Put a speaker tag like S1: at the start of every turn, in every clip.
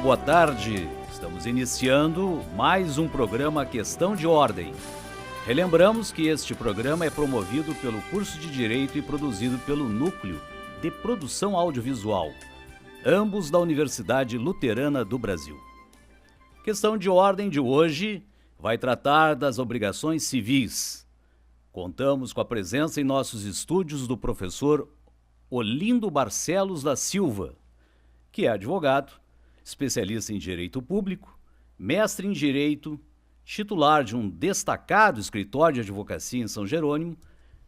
S1: boa tarde. Estamos iniciando mais um programa Questão de Ordem. Relembramos que este programa é promovido pelo curso de Direito e produzido pelo Núcleo de Produção Audiovisual, ambos da Universidade Luterana do Brasil. Questão de Ordem de hoje vai tratar das obrigações civis. Contamos com a presença em nossos estúdios do professor Olindo Barcelos da Silva, que é advogado, especialista em Direito Público, mestre em Direito, titular de um destacado escritório de advocacia em São Jerônimo,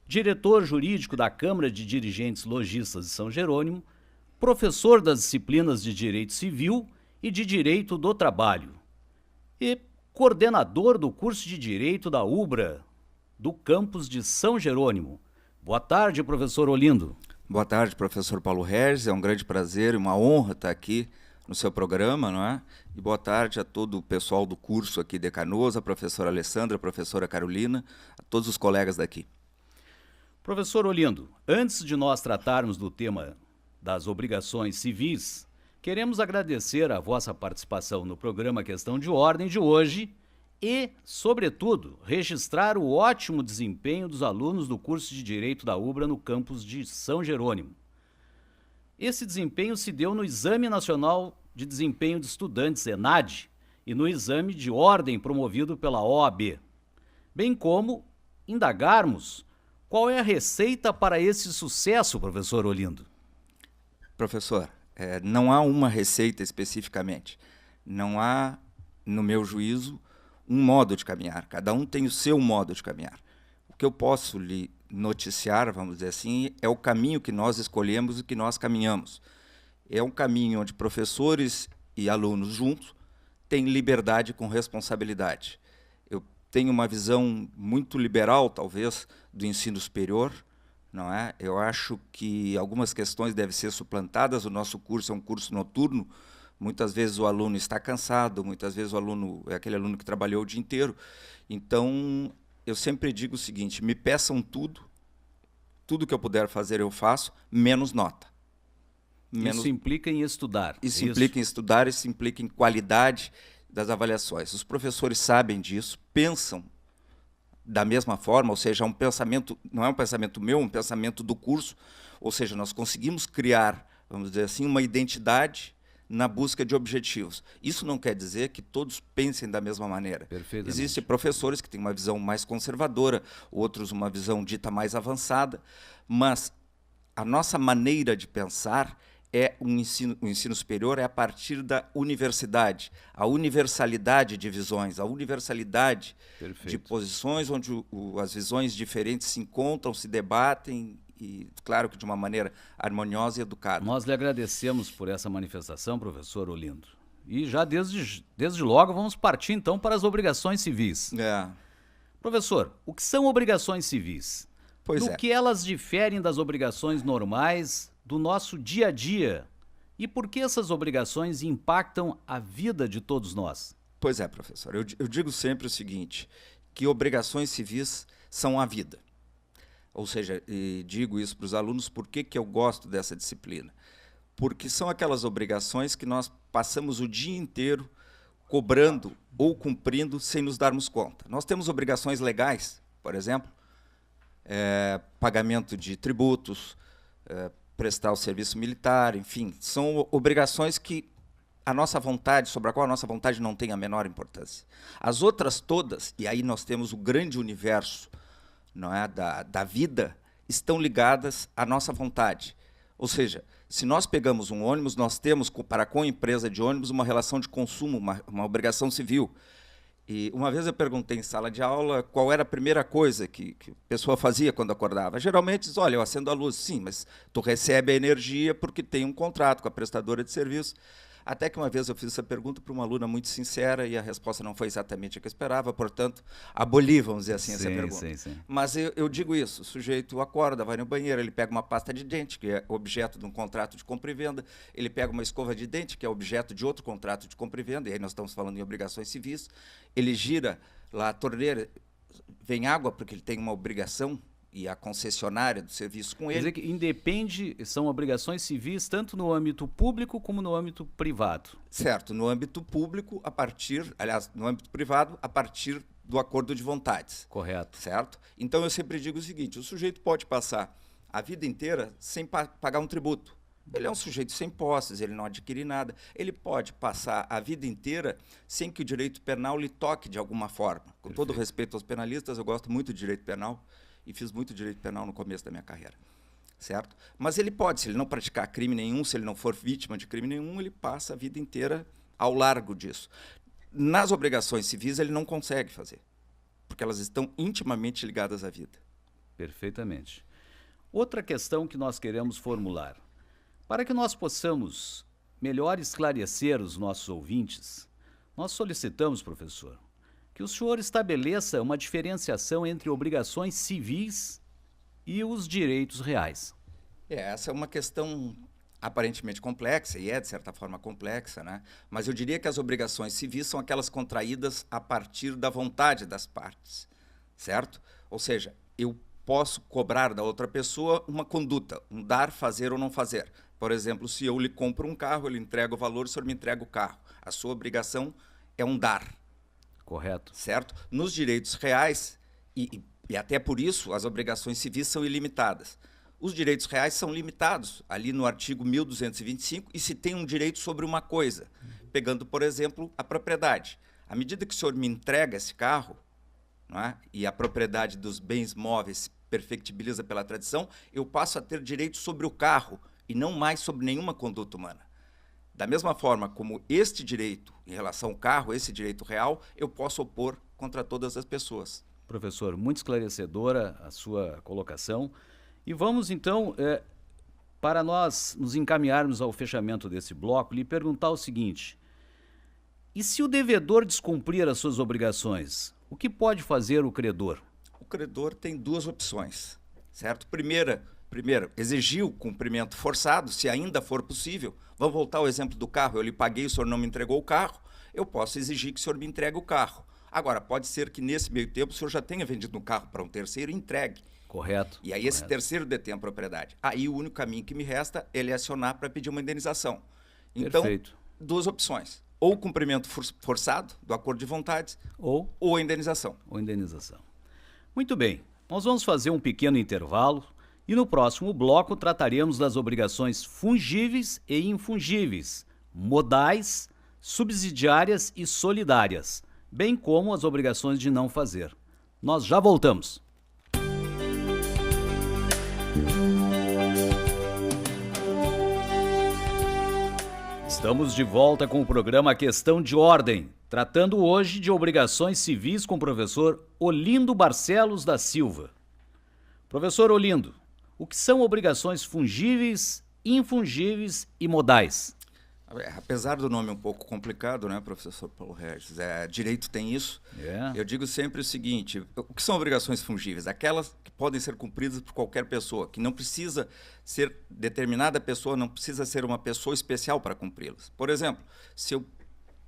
S1: diretor jurídico da Câmara de Dirigentes Lojistas de São Jerônimo, professor das disciplinas de Direito Civil e de Direito do Trabalho e coordenador do curso de Direito da UBRA, do campus de São Jerônimo. Boa tarde, professor Olindo.
S2: Boa tarde, professor Paulo Regis. É um grande prazer e uma honra estar aqui no seu programa, não é? E boa tarde a todo o pessoal do curso aqui de Canoas, a professora Alessandra, a professora Carolina, a todos os colegas daqui.
S1: Professor Olindo, antes de nós tratarmos do tema das obrigações civis, queremos agradecer a vossa participação no programa Questão de Ordem de hoje e, sobretudo, registrar o ótimo desempenho dos alunos do curso de Direito da UBRA no campus de São Jerônimo. Esse desempenho se deu no Exame Nacional de Desempenho de Estudantes, ENAD, e no Exame de Ordem promovido pela OAB, bem como indagarmos qual é a receita para esse sucesso, professor Olindo.
S2: Professor, não há uma receita especificamente. Não há, no meu juízo, um modo de caminhar. Cada um tem o seu modo de caminhar. O que eu posso lhe noticiar, vamos dizer assim, é o caminho que nós escolhemos e que nós caminhamos. É um caminho onde professores e alunos juntos têm liberdade com responsabilidade. Eu tenho uma visão muito liberal, talvez, do ensino superior, não é? Eu acho que algumas questões devem ser suplantadas. O nosso curso é um curso noturno. Muitas vezes o aluno está cansado, muitas vezes o aluno é aquele aluno que trabalhou o dia inteiro. Então, eu sempre digo o seguinte: me peçam tudo que eu puder fazer eu faço, menos nota.
S1: Isso implica em estudar.
S2: Isso implica em estudar, isso implica em qualidade das avaliações. Os professores sabem disso, pensam da mesma forma, ou seja, um pensamento, não é um pensamento meu, é um pensamento do curso, ou seja, nós conseguimos criar, vamos dizer assim, uma identidade na busca de objetivos. Isso não quer dizer que todos pensem da mesma maneira. Existem professores que têm uma visão mais conservadora, outros uma visão dita mais avançada, mas a nossa maneira de pensar é o ensino superior é a partir da universidade, a universalidade de visões, a universalidade de posições onde as visões diferentes se encontram, se debatem, e, claro, que de uma maneira harmoniosa e educada.
S1: Nós lhe agradecemos por essa manifestação, professor Olindo. E já desde logo vamos partir, então, para as obrigações civis. Professor, o que são obrigações civis? No que elas diferem das obrigações normais do nosso dia a dia? E por que essas obrigações impactam a vida de todos nós?
S2: Pois é, professor. Eu digo sempre o seguinte, que obrigações civis são a vida. Ou seja, e digo isso para os alunos, por que eu gosto dessa disciplina? Porque são aquelas obrigações que nós passamos o dia inteiro cobrando ou cumprindo sem nos darmos conta. Nós temos obrigações legais, por exemplo, pagamento de tributos, prestar o serviço militar, enfim, são obrigações que a nossa vontade, sobre a qual a nossa vontade não tem a menor importância. As outras todas, e aí nós temos o grande universo, não é, da vida, estão ligadas à nossa vontade. Ou seja, se nós pegamos um ônibus, nós temos para com a empresa de ônibus uma relação de consumo, uma obrigação civil. E uma vez eu perguntei em sala de aula qual era a primeira coisa que a pessoa fazia quando acordava. Geralmente diz, olha, eu acendo a luz. Sim, mas tu recebe a energia porque tem um contrato com a prestadora de serviço. Até que uma vez eu fiz essa pergunta para uma aluna muito sincera e a resposta não foi exatamente a que eu esperava, portanto, aboli, vamos dizer assim, essa pergunta.
S1: Sim.
S2: Mas eu digo isso, o sujeito acorda, vai no banheiro, ele pega uma pasta de dente, que é objeto de um contrato de compra e venda, ele pega uma escova de dente, que é objeto de outro contrato de compra e venda, e aí nós estamos falando em obrigações civis, ele gira lá a torneira, vem água, porque ele tem uma obrigação e a concessionária do serviço com
S1: Quer
S2: ele.
S1: dizer que independe, são obrigações civis tanto no âmbito público como no âmbito privado.
S2: Certo, no âmbito público, no âmbito privado, a partir do acordo de vontades.
S1: Correto.
S2: Certo? Então eu sempre digo o seguinte: o sujeito pode passar a vida inteira sem pagar um tributo. Ele é um sujeito sem posses, ele não adquire nada. Ele pode passar a vida inteira sem que o direito penal lhe toque de alguma forma. Com
S1: Perfeito.
S2: todo respeito aos penalistas, eu gosto muito de direito penal e fiz muito direito penal no começo da minha carreira. Certo? Mas ele pode, se ele não praticar crime nenhum, se ele não for vítima de crime nenhum, ele passa a vida inteira ao largo disso. Nas obrigações civis, ele não consegue fazer, porque elas estão intimamente ligadas à vida.
S1: Perfeitamente. Outra questão que nós queremos formular. Para que nós possamos melhor esclarecer os nossos ouvintes, nós solicitamos, professor, que o senhor estabeleça uma diferenciação entre obrigações civis e os direitos reais.
S2: Essa é uma questão aparentemente complexa, e é de certa forma complexa, né? Mas eu diria que as obrigações civis são aquelas contraídas a partir da vontade das partes, certo? Ou seja, eu posso cobrar da outra pessoa uma conduta, um dar, fazer ou não fazer. Por exemplo, se eu lhe compro um carro, eu lhe entrego o valor, o senhor me entrega o carro. A sua obrigação é um dar.
S1: Correto.
S2: Certo? Nos direitos reais, e até por isso as obrigações civis são ilimitadas. Os direitos reais são limitados ali no artigo 1225 e se tem um direito sobre uma coisa. Pegando, por exemplo, a propriedade. À medida que o senhor me entrega esse carro, não é? E a propriedade dos bens móveis se perfectibiliza pela tradição, eu passo a ter direito sobre o carro e não mais sobre nenhuma conduta humana. Da mesma forma como este direito em relação ao carro, esse direito real, eu posso opor contra todas as pessoas.
S1: Professor, muito esclarecedora a sua colocação. E vamos então, para nós nos encaminharmos ao fechamento desse bloco, lhe perguntar o seguinte: e se o devedor descumprir as suas obrigações, o que pode fazer o credor?
S2: O credor tem duas opções, certo? Primeiro, exigir o cumprimento forçado, se ainda for possível. Vamos voltar ao exemplo do carro. Eu lhe paguei, o senhor não me entregou o carro, eu posso exigir que o senhor me entregue o carro. Agora, pode ser que nesse meio tempo o senhor já tenha vendido um carro para um terceiro e entregue.
S1: Correto.
S2: E aí esse terceiro detém a propriedade. Aí o único caminho que me resta é ele acionar para pedir uma indenização. Então,
S1: Perfeito.
S2: Duas opções. Ou o cumprimento forçado do acordo de vontades, ou a indenização.
S1: Ou indenização. Muito bem, nós vamos fazer um pequeno intervalo e no próximo bloco trataremos das obrigações fungíveis e infungíveis, modais, subsidiárias e solidárias, bem como as obrigações de não fazer. Nós já voltamos. Estamos de volta com o programa Questão de Ordem, tratando hoje de obrigações civis com o professor Olindo Barcelos da Silva. Professor Olindo, o que são obrigações fungíveis, infungíveis e modais?
S2: Apesar do nome um pouco complicado, né, professor Paulo Regis, direito tem isso. Eu digo sempre o seguinte: o que são obrigações fungíveis? Aquelas que podem ser cumpridas por qualquer pessoa, que não precisa ser determinada pessoa, não precisa ser uma pessoa especial para cumpri-las. Por exemplo, se eu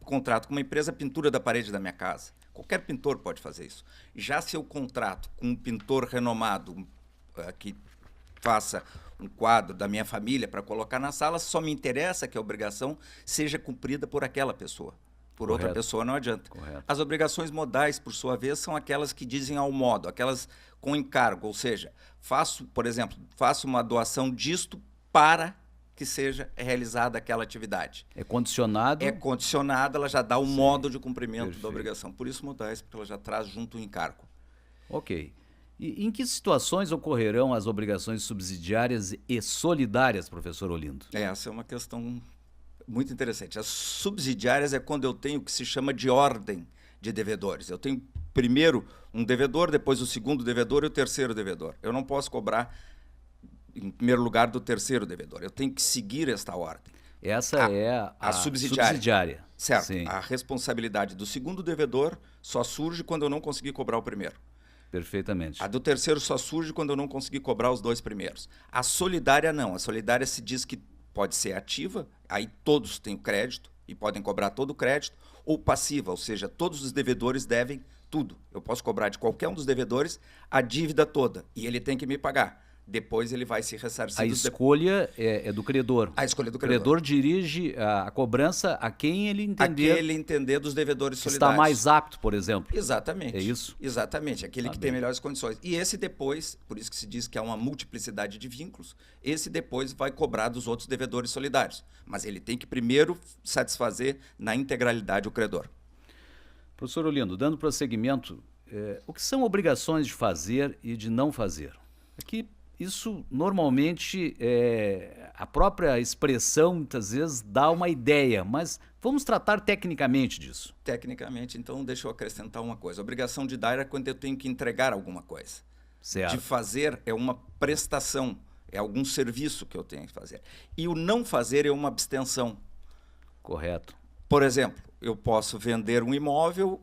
S2: contrato com uma empresa a pintura da parede da minha casa, qualquer pintor pode fazer isso. Já se eu contrato com um pintor renomado que faça um quadro da minha família para colocar na sala, só me interessa que a obrigação seja cumprida por aquela pessoa. Por
S1: Correto.
S2: outra pessoa não adianta.
S1: Correto.
S2: As obrigações modais, por sua vez, são aquelas que dizem ao modo, aquelas com encargo, ou seja, por exemplo, faço uma doação disto para que seja realizada aquela atividade.
S1: É condicionado?
S2: É condicionada, ela já dá o modo de cumprimento
S1: Perfeito.
S2: da obrigação. Por isso modais, porque ela já traz junto o encargo.
S1: Ok. E em que situações ocorrerão as obrigações subsidiárias e solidárias, professor Olindo?
S2: Essa é uma questão muito interessante. As subsidiárias é quando eu tenho o que se chama de ordem de devedores. Eu tenho primeiro um devedor, depois o segundo devedor e o terceiro devedor. Eu não posso cobrar em primeiro lugar do terceiro devedor. Eu tenho que seguir esta ordem.
S1: Essa é a subsidiária.
S2: Certo.
S1: Sim.
S2: A responsabilidade do segundo devedor só surge quando eu não conseguir cobrar o primeiro.
S1: Perfeitamente.
S2: A do terceiro só surge quando eu não conseguir cobrar os dois primeiros. A solidária não. A solidária se diz que pode ser ativa, aí todos têm o crédito e podem cobrar todo o crédito, ou passiva, ou seja, todos os devedores devem tudo. Eu posso cobrar de qualquer um dos devedores a dívida toda e ele tem que me pagar. Depois ele vai se ressarcir.
S1: A escolha é do credor.
S2: A escolha do
S1: O
S2: credor.
S1: credor dirige a cobrança a quem ele entender.
S2: Aquele entender dos devedores
S1: que
S2: solidários.
S1: está mais apto, por exemplo.
S2: Exatamente.
S1: É isso?
S2: Exatamente. Aquele
S1: Tá
S2: que
S1: bem.
S2: tem melhores condições. E esse depois, por isso que se diz que há uma multiplicidade de vínculos, esse depois vai cobrar dos outros devedores solidários. Mas ele tem que primeiro satisfazer na integralidade o credor.
S1: Professor Olindo, dando prosseguimento, o que são obrigações de fazer e de não fazer? Aqui, isso normalmente, a própria expressão muitas vezes dá uma ideia, mas vamos tratar tecnicamente disso.
S2: Tecnicamente, então, deixa eu acrescentar uma coisa. A obrigação de dar é quando eu tenho que entregar alguma coisa.
S1: Certo.
S2: De fazer é uma prestação, é algum serviço que eu tenho que fazer. E o não fazer é uma abstenção.
S1: Correto.
S2: Por exemplo, eu posso vender um imóvel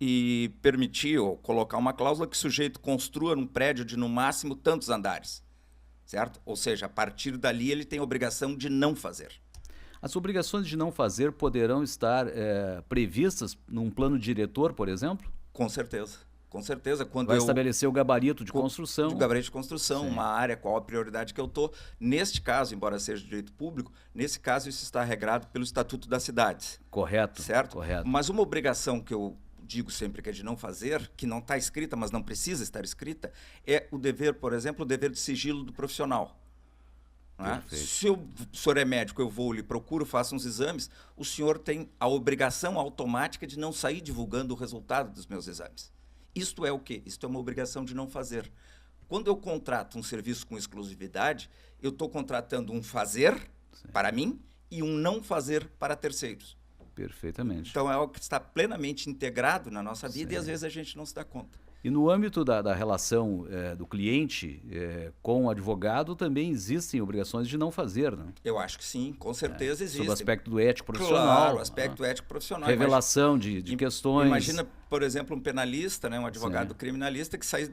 S2: e permitir ou colocar uma cláusula que o sujeito construa num prédio de no máximo tantos andares, certo? Ou seja, a partir dali ele tem a obrigação de não fazer.
S1: As obrigações de não fazer poderão estar previstas num plano diretor, por exemplo?
S2: Com certeza. Com certeza. Quando
S1: Vai
S2: eu
S1: estabelecer o gabarito de construção.
S2: de gabarito de construção,
S1: Sim.
S2: uma área, qual a prioridade que eu estou. Neste caso, embora seja direito público, nesse caso isso está regrado pelo Estatuto das Cidades.
S1: Correto.
S2: Certo?
S1: Correto.
S2: Mas uma obrigação que eu digo sempre que é de não fazer, que não está escrita, mas não precisa estar escrita, é o dever, por exemplo, o dever de sigilo do profissional. Não é? Se o senhor é médico, eu vou, lhe procuro, faço uns exames, o senhor tem a obrigação automática de não sair divulgando o resultado dos meus exames. Isto é o quê? Isto é uma obrigação de não fazer. Quando eu contrato um serviço com exclusividade, eu estou contratando um fazer para mim e um não fazer para terceiros.
S1: Perfeitamente.
S2: Então é algo que está plenamente integrado na nossa vida e às vezes a gente não se dá conta.
S1: E no âmbito da relação do cliente com o advogado também existem obrigações de não fazer, né?
S2: Eu acho que sim, com certeza existem.
S1: Sob o aspecto do ético profissional.
S2: Claro, o aspecto ético profissional.
S1: Revelação de questões.
S2: Imagina, por exemplo, um penalista, né, um advogado criminalista que sai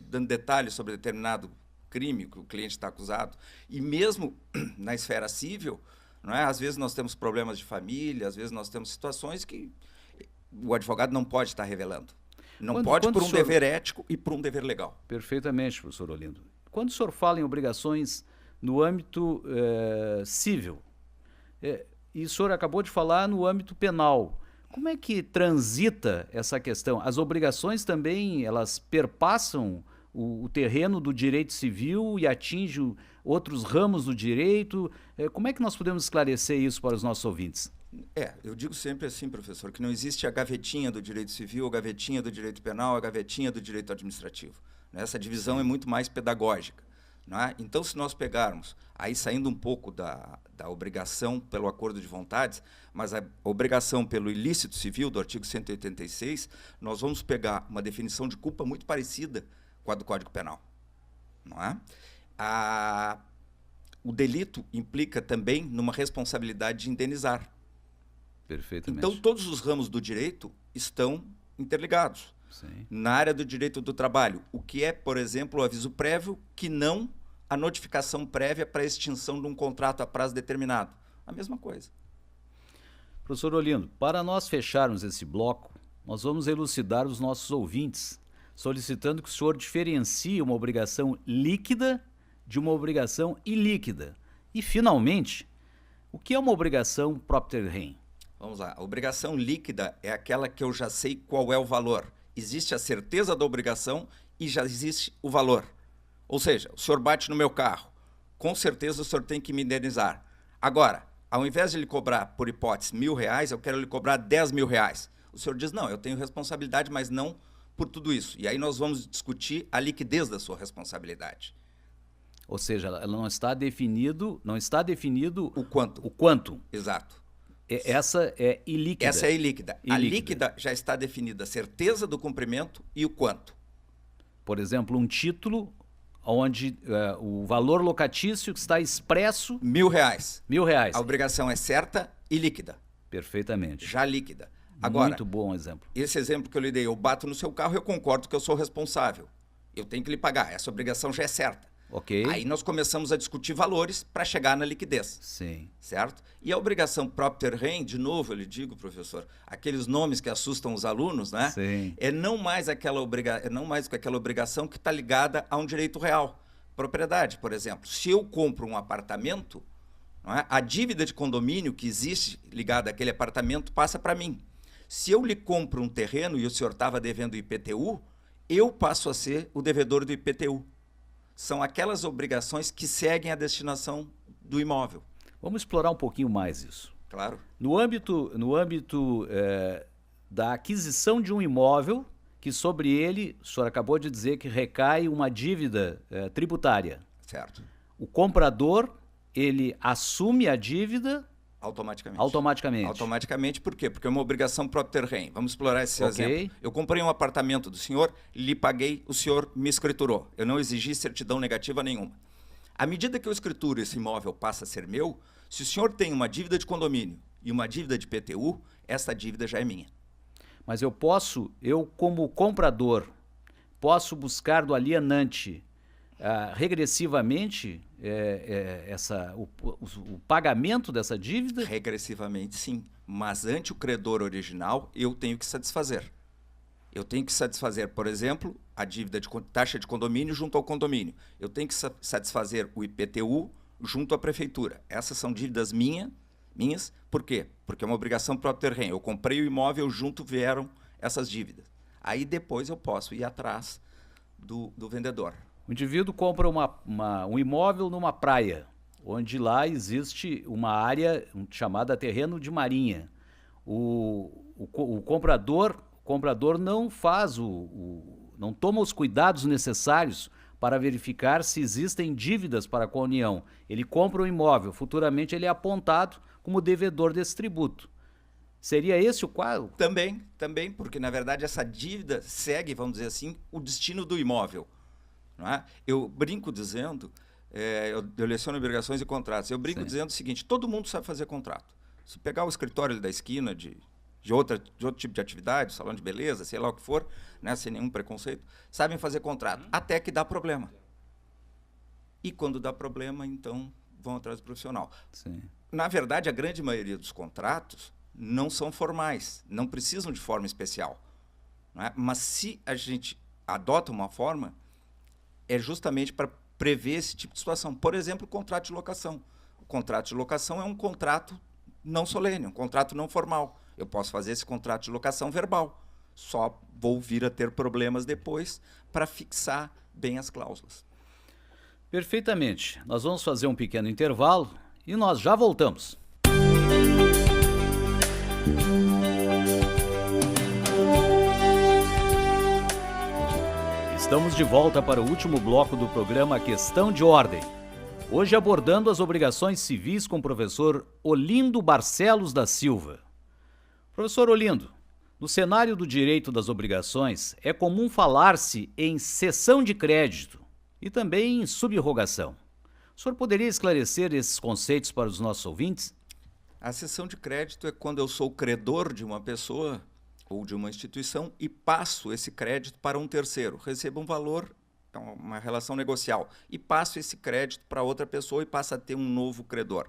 S2: dando detalhes sobre determinado crime que o cliente está acusado. E mesmo na esfera civil, não é? Às vezes nós temos problemas de família, às vezes nós temos situações que o advogado não pode estar revelando. Não pode por um dever ético e por um dever legal.
S1: Perfeitamente, professor Olindo. Quando o senhor fala em obrigações no âmbito civil, e o senhor acabou de falar no âmbito penal, como é que transita essa questão? As obrigações também, elas perpassam o terreno do direito civil e atingem outros ramos do direito? Como é que nós podemos esclarecer isso para os nossos ouvintes?
S2: Eu digo sempre assim, professor, que não existe a gavetinha do direito civil, a gavetinha do direito penal, a gavetinha do direito administrativo. Essa divisão é muito mais pedagógica. Não é? Então, se nós pegarmos, aí saindo um pouco da obrigação pelo acordo de vontades, mas a obrigação pelo ilícito civil, do artigo 186, nós vamos pegar uma definição de culpa muito parecida com a do Código Penal. Não é? O delito implica também numa responsabilidade de indenizar.
S1: Perfeitamente.
S2: Então, todos os ramos do direito estão interligados.
S1: Sim.
S2: Na área do direito do trabalho, o que é, por exemplo, o aviso prévio, que não a notificação prévia para a extinção de um contrato a prazo determinado. A mesma coisa.
S1: Professor Olindo, para nós fecharmos esse bloco, nós vamos elucidar os nossos ouvintes, solicitando que o senhor diferencie uma obrigação líquida de uma obrigação ilíquida. E, finalmente, o que é uma obrigação propter rem?
S2: Vamos lá. A obrigação líquida é aquela que eu já sei qual é o valor. Existe a certeza da obrigação e já existe o valor. Ou seja, o senhor bate no meu carro. Com certeza o senhor tem que me indenizar. Agora, ao invés de ele cobrar, por hipótese, R$1.000, eu quero lhe cobrar R$10.000. O senhor diz, não, eu tenho responsabilidade, mas não por tudo isso. E aí nós vamos discutir a liquidez da sua responsabilidade.
S1: Ou seja, ela não está definido
S2: O quanto.
S1: o quanto.
S2: Exato.
S1: Essa é ilíquida.
S2: Essa é ilíquida. A líquida já está definida a certeza do cumprimento e o quanto.
S1: Por exemplo, um título onde o valor locatício que está expresso...
S2: R$1.000.
S1: R$1.000.
S2: A obrigação é certa e líquida.
S1: Perfeitamente.
S2: Já líquida. Agora,
S1: muito bom exemplo.
S2: Esse exemplo que eu lhe dei, eu bato no seu carro, eu concordo que eu sou responsável. Eu tenho que lhe pagar. Essa obrigação já é certa.
S1: Ok.
S2: Aí nós começamos a discutir valores para chegar na liquidez.
S1: Sim.
S2: Certo? E a obrigação propter rem, de novo, eu lhe digo, professor, aqueles nomes que assustam os alunos, né?
S1: Sim.
S2: É não mais com aquela obrigação que está ligada a um direito real. Propriedade, por exemplo. Se eu compro um apartamento, não é? A dívida de condomínio que existe ligada àquele apartamento passa para mim. Se eu lhe compro um terreno e o senhor estava devendo IPTU, eu passo a ser o devedor do IPTU. São aquelas obrigações que seguem a destinação do imóvel.
S1: Vamos explorar um pouquinho mais isso.
S2: Claro.
S1: No âmbito da aquisição de um imóvel, que sobre ele, o senhor acabou de dizer que recai uma dívida tributária.
S2: Certo.
S1: O comprador, ele assume a dívida
S2: automaticamente. Automaticamente, por quê? Porque é uma obrigação propter rem. Vamos explorar esse exemplo. Eu comprei um apartamento do senhor, lhe paguei, o senhor me escriturou. Eu não exigi certidão negativa nenhuma. À medida que eu escrituro esse imóvel passa a ser meu, se o senhor tem uma dívida de condomínio e uma dívida de IPTU, essa dívida já é minha.
S1: Mas eu como comprador, posso buscar do alienante regressivamente o pagamento dessa dívida?
S2: Regressivamente, sim. Mas ante o credor original, eu tenho que satisfazer. Eu tenho que satisfazer, por exemplo, a dívida de taxa de condomínio junto ao condomínio. Eu tenho que satisfazer o IPTU junto à prefeitura. Essas são dívidas minhas. Por quê? Porque é uma obrigação propter rem. Eu comprei o imóvel, junto vieram essas dívidas. Aí depois eu posso ir atrás do vendedor.
S1: O indivíduo compra um imóvel numa praia, onde lá existe uma área chamada terreno de marinha. O comprador não faz não toma os cuidados necessários para verificar se existem dívidas para com a União. Ele compra um imóvel, futuramente ele é apontado como devedor desse tributo. Seria esse o quadro?
S2: Também, porque na verdade essa dívida segue, vamos dizer assim, o destino do imóvel. Não é? Eu brinco dizendo, eu leciono obrigações e contratos, eu brinco dizendo o seguinte: todo mundo sabe fazer contrato. Se pegar o escritório ali da esquina de outro tipo de atividade, salão de beleza, sei lá o que for, né, sem nenhum preconceito, sabem fazer contrato, até que dá problema. E quando dá problema, então vão atrás do profissional.
S1: Sim.
S2: Na verdade, a grande maioria dos contratos não são formais, não precisam de forma especial. Não é? Mas se a gente adota uma forma, é justamente para prever esse tipo de situação. Por exemplo, o contrato de locação. O contrato de locação é um contrato não solene, um contrato não formal. Eu posso fazer esse contrato de locação verbal. Só vou vir a ter problemas depois para fixar bem as cláusulas.
S1: Perfeitamente. Nós vamos fazer um pequeno intervalo e nós já voltamos. Estamos de volta para o último bloco do programa Questão de Ordem. Hoje abordando as obrigações civis com o professor Olindo Barcelos da Silva. Professor Olindo, no cenário do direito das obrigações, é comum falar-se em cessão de crédito e também em subrogação. O senhor poderia esclarecer esses conceitos para os nossos ouvintes?
S2: A cessão de crédito é quando eu sou credor de uma pessoa ou de uma instituição e passo esse crédito para um terceiro. Recebo um valor, é uma relação negocial, e passo esse crédito para outra pessoa e passa a ter um novo credor.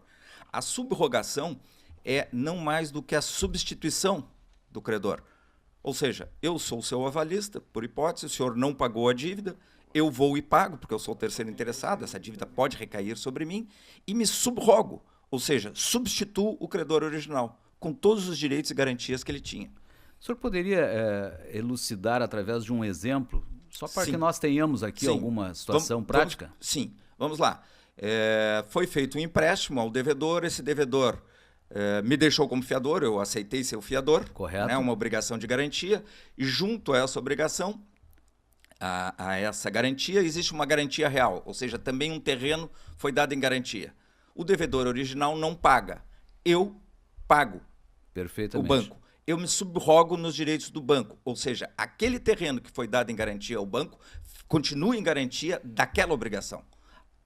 S2: A subrogação é não mais do que a substituição do credor. Ou seja, eu sou o seu avalista, por hipótese, o senhor não pagou a dívida, eu vou e pago, porque eu sou o terceiro interessado, essa dívida pode recair sobre mim, e me subrogo, ou seja, substituo o credor original, com todos os direitos e garantias que ele tinha.
S1: O senhor poderia elucidar através de um exemplo, só para que nós tenhamos aqui alguma situação prática?
S2: Vamos lá. Foi feito um empréstimo ao devedor, esse devedor me deixou como fiador, eu aceitei ser o fiador.
S1: Correto.
S2: Né, uma obrigação de garantia, e junto a essa obrigação, a essa garantia, existe uma garantia real, ou seja, também um terreno foi dado em garantia. O devedor original não paga, eu pago.
S1: Perfeitamente.
S2: O banco. Eu me subrogo nos direitos do banco, ou seja, aquele terreno que foi dado em garantia ao banco continua em garantia daquela obrigação.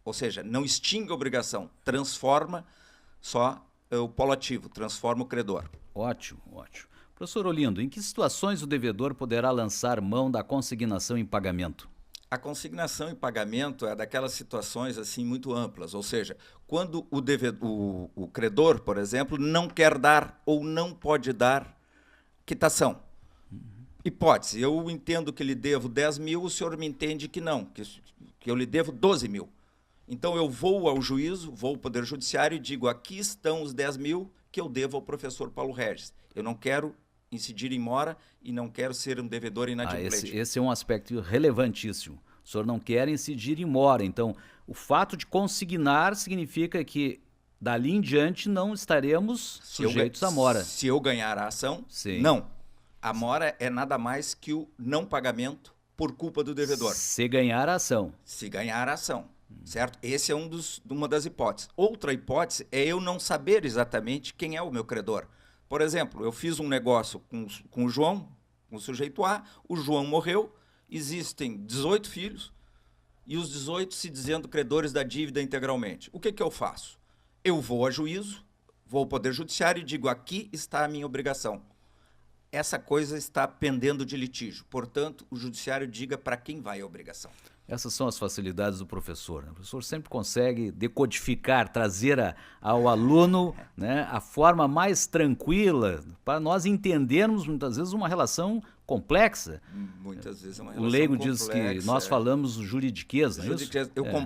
S2: Ou seja, não extingue a obrigação, transforma só o polo ativo, transforma o credor.
S1: Ótimo, ótimo. Professor Olindo, em que situações o devedor poderá lançar mão da consignação em pagamento?
S2: A consignação e pagamento é daquelas situações assim muito amplas, ou seja, quando o credor, por exemplo, não quer dar ou não pode dar quitação. Hipótese, eu entendo que lhe devo 10 mil, o senhor me entende que não, que eu lhe devo 12 mil. Então eu vou ao juízo, vou ao Poder Judiciário e digo, aqui estão os 10 mil que eu devo ao professor Paulo Regis. Eu não quero incidir em mora e não quero ser um devedor inadimplente.
S1: Esse é um aspecto relevantíssimo. O senhor não quer incidir em mora. Então, o fato de consignar significa que, dali em diante, não estaremos sujeitos à mora.
S2: Se eu ganhar a ação,
S1: Sim.
S2: Não. A mora é nada mais que o não pagamento por culpa do devedor.
S1: Se ganhar a ação.
S2: Se ganhar a ação. Certo? Esse é uma das hipóteses. Outra hipótese é eu não saber exatamente quem é o meu credor. Por exemplo, eu fiz um negócio com o João, com o sujeito A, o João morreu, existem 18 filhos e os 18 se dizendo credores da dívida integralmente. O que eu faço? Eu vou a juízo, vou ao Poder Judiciário e digo, aqui está a minha obrigação. Essa coisa está pendendo de litígio. Portanto, o judiciário diga para quem vai a obrigação.
S1: Essas são as facilidades do professor, né? O professor sempre consegue decodificar, trazer ao aluno, né, a forma mais tranquila para nós entendermos, muitas vezes, uma relação complexa.
S2: Muitas vezes é uma relação
S1: complexa. O leigo
S2: complexa,
S1: diz que nós falamos juridiquês, não é isso?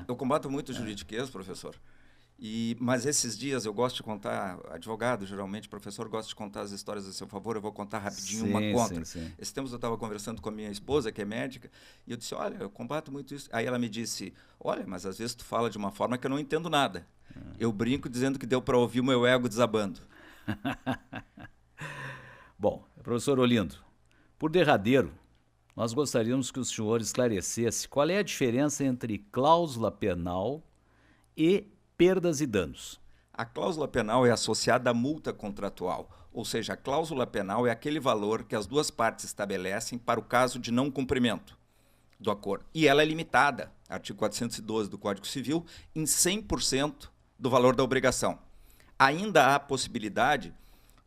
S2: Eu combato muito o juridiquês, professor. Mas esses dias eu gosto de contar, advogado, geralmente, professor, gosta de contar as histórias a seu favor, eu vou contar rapidinho uma contra.
S1: Sim.
S2: Esse tempo eu estava conversando com a minha esposa, que é médica, e eu disse, olha, eu combato muito isso. Aí ela me disse, olha, mas às vezes tu fala de uma forma que eu não entendo nada. Eu brinco dizendo que deu para ouvir o meu ego desabando.
S1: Bom, professor Olindo, por derradeiro, nós gostaríamos que o senhor esclarecesse qual é a diferença entre cláusula penal e perdas e danos.
S2: A cláusula penal é associada à multa contratual, ou seja, a cláusula penal é aquele valor que as duas partes estabelecem para o caso de não cumprimento do acordo. E ela é limitada, artigo 412 do Código Civil, em 100% do valor da obrigação. Ainda há a possibilidade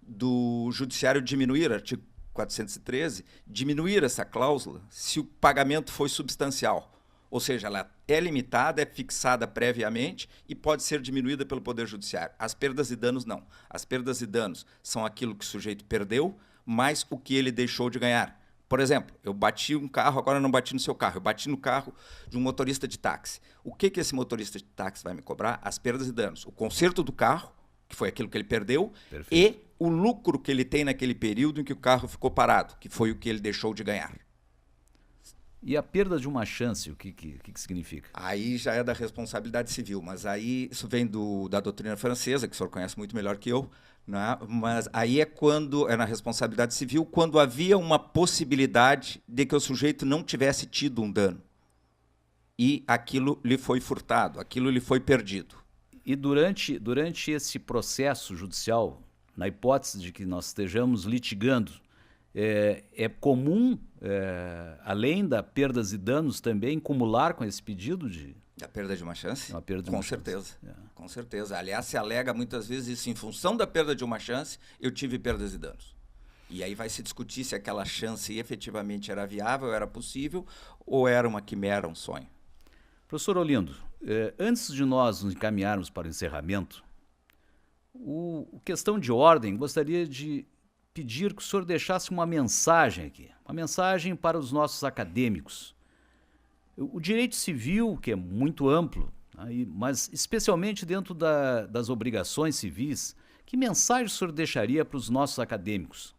S2: do judiciário diminuir, artigo 413, diminuir essa cláusula se o pagamento foi substancial. Ou seja, ela é limitada, é fixada previamente e pode ser diminuída pelo Poder Judiciário. As perdas e danos, não. As perdas e danos são aquilo que o sujeito perdeu, mais o que ele deixou de ganhar. Por exemplo, eu bati um carro, agora eu não bati no seu carro, eu bati no carro de um motorista de táxi. O que esse motorista de táxi vai me cobrar? As perdas e danos. O conserto do carro, que foi aquilo que ele perdeu,
S1: Perfeito.
S2: E o lucro que ele tem naquele período em que o carro ficou parado, que foi o que ele deixou de ganhar.
S1: E a perda de uma chance, o que significa?
S2: Aí já é da responsabilidade civil, mas aí isso vem da doutrina francesa, que o senhor conhece muito melhor que eu, né? Mas aí é na responsabilidade civil quando havia uma possibilidade de que o sujeito não tivesse tido um dano e aquilo lhe foi furtado, aquilo lhe foi perdido.
S1: E durante esse processo judicial, na hipótese de que nós estejamos litigando, é comum, além da perdas e danos, também cumular com esse pedido de...
S2: A perda de uma chance?
S1: Uma perda de uma chance.
S2: Com certeza. Aliás, se alega muitas vezes isso, em função da perda de uma chance, eu tive perdas e danos. E aí vai se discutir se aquela chance efetivamente era viável, era possível, ou era uma quimera, um sonho.
S1: Professor Olindo, antes de nós nos encaminharmos para o encerramento, questão de ordem, gostaria de pedir que o senhor deixasse uma mensagem aqui, uma mensagem para os nossos acadêmicos. O direito civil, que é muito amplo, mas especialmente dentro das obrigações civis, que mensagem o senhor deixaria para os nossos acadêmicos?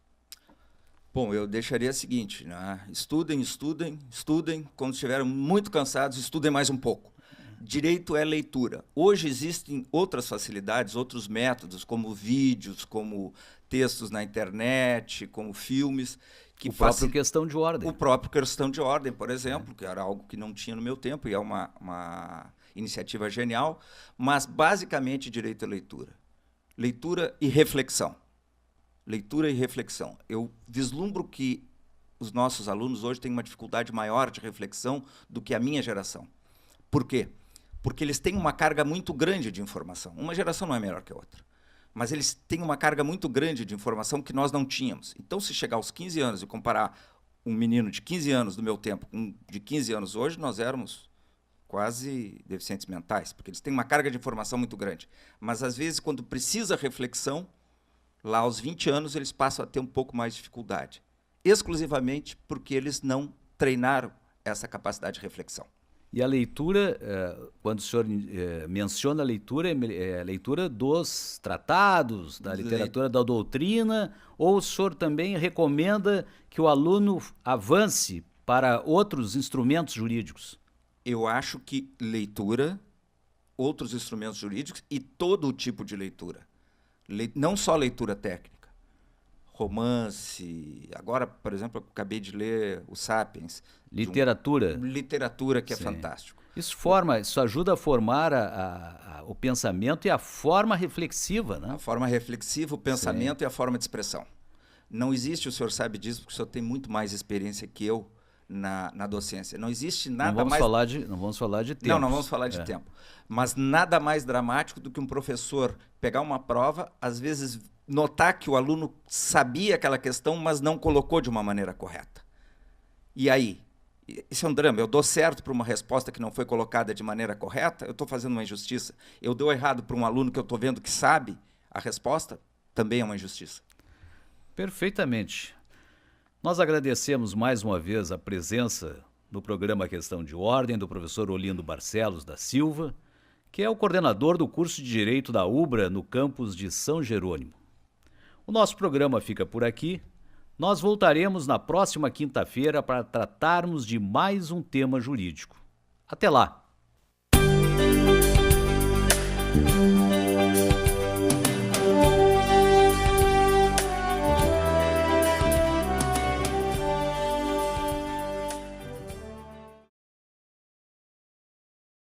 S2: Bom, eu deixaria a seguinte, né? Estudem, quando estiverem muito cansados, estudem mais um pouco. Direito é leitura. Hoje existem outras facilidades, outros métodos, como vídeos, como textos na internet, como filmes.
S1: O próprio questão de ordem.
S2: O próprio questão de ordem, por exemplo, que era algo que não tinha no meu tempo e é uma iniciativa genial. Mas, basicamente, direito é leitura. Leitura e reflexão. Leitura e reflexão. Eu vislumbro que os nossos alunos hoje têm uma dificuldade maior de reflexão do que a minha geração. Por quê? Porque eles têm uma carga muito grande de informação. Uma geração não é melhor que a outra. Mas eles têm uma carga muito grande de informação que nós não tínhamos. Então, se chegar aos 15 anos e comparar um menino de 15 anos do meu tempo, de 15 anos hoje, nós éramos quase deficientes mentais, porque eles têm uma carga de informação muito grande. Mas, às vezes, quando precisa reflexão, lá aos 20 anos, eles passam a ter um pouco mais de dificuldade, exclusivamente porque eles não treinaram essa capacidade de reflexão.
S1: E a leitura, quando o senhor menciona a leitura, é a leitura dos tratados, da literatura da doutrina, ou o senhor também recomenda que o aluno avance para outros instrumentos jurídicos?
S2: Eu acho que leitura, outros instrumentos jurídicos e todo o tipo de leitura. Não só leitura técnica. Romance, agora, por exemplo, eu acabei de ler o Sapiens.
S1: Literatura.
S2: Literatura, que é fantástico.
S1: Isso ajuda a formar o pensamento e a forma reflexiva, né?
S2: A forma reflexiva, o pensamento e a forma de expressão. Não existe, o senhor sabe disso, porque o senhor tem muito mais experiência que eu na docência. Não existe nada mais...
S1: Não vamos falar de tempo.
S2: Não vamos falar de tempo. Mas nada mais dramático do que um professor pegar uma prova, às vezes notar que o aluno sabia aquela questão, mas não colocou de uma maneira correta. E aí? Isso é um drama. Eu dou certo para uma resposta que não foi colocada de maneira correta, eu estou fazendo uma injustiça. Eu dou errado para um aluno que eu estou vendo que sabe a resposta, também é uma injustiça.
S1: Perfeitamente. Nós agradecemos mais uma vez a presença no programa Questão de Ordem do professor Olindo Barcelos da Silva, que é o coordenador do curso de Direito da UBRA no campus de São Jerônimo. O nosso programa fica por aqui. Nós voltaremos na próxima quinta-feira para tratarmos de mais um tema jurídico. Até lá!